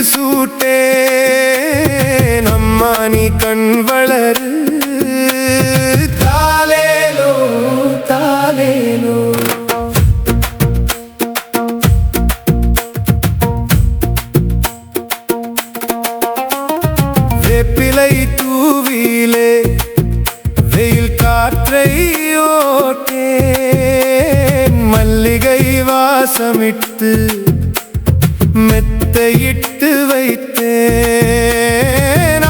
சூட்டே அம்மா நீ கண் வளரு தாலேலோ தாலேலோ. வேப்பிலை தூவிலே வெயில் காற்றை ஓட்டேன் மல்லிகை வாசமிட்டு மெத்தையிட்டு வைத்தேன்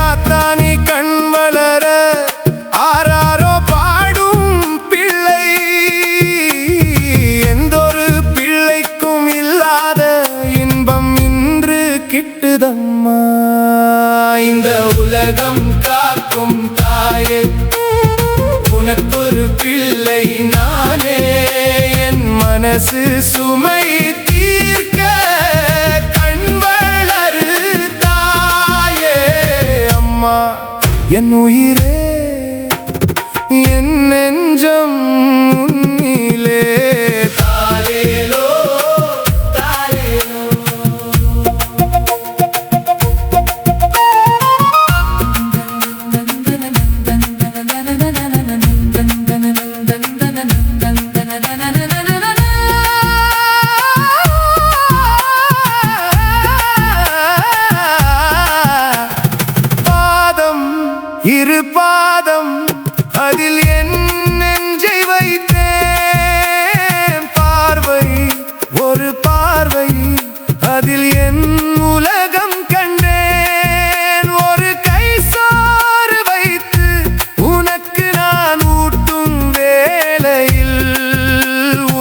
ஆத்தானி கண் வளர ஆராரோ பாடும் பிள்ளை எந்தொரு பிள்ளைக்கும் இல்லாத இன்பம் இன்று கிட்டுதம்மா. இந்த உலகம் காக்கும் தாயே உனக்கொரு பிள்ளை நானே என் மனசு சுமை தீர்க்க கண் வளரு தாயே அம்மா. என் உயிரே என் நெஞ்சம் உன்னிலே தாலேலோ தாலேலோ. இரு பாதம் அதில் என் நெஞ்சை வைத்தேன் பார்வை ஒரு பார்வை அதில் என் உலகம் கண்டேன். ஒரு கை சோறு வைத்து உனக்கு நான் ஊட்டும் வேளையில்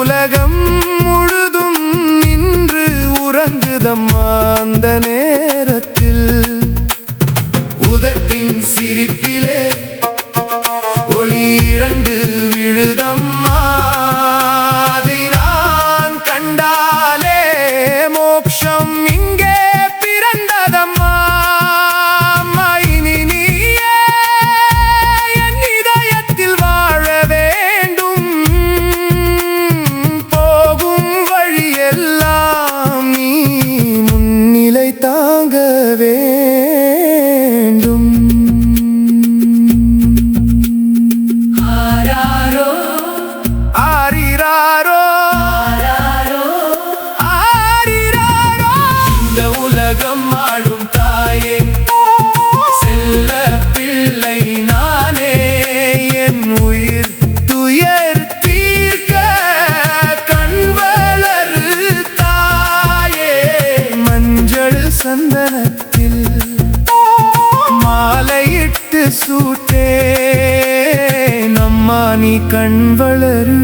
உலகம் முழுதும் நின்று உறங்குதம்மா. அந்த நேரத்தில் உதட்டின் சிரிப்பிலே ஒளி இரண்டு விழுதம்மா. அதை நான் கண்டாலே மோட்சம் இங்கே பிறந்ததம்மா. இனி நீயே என் இதயத்தில் வாழ வேண்டும் போகும் வழியெல்லாம் நீ முன்னிலை தாங்க வேண்டும். ஆராரோ ஆரிராரோ ஆரிராரோ. இந்த உலகம் ஆளும் தாயே செல்ல பிள்ளை நானே என் உயிர் துயர் தீர்க்க கண் வளரு தாயே. மஞ்சள் சந்தனத்தில் மாலையிட்டு சூட்டேன் அம்மா நீ கண் வளரு.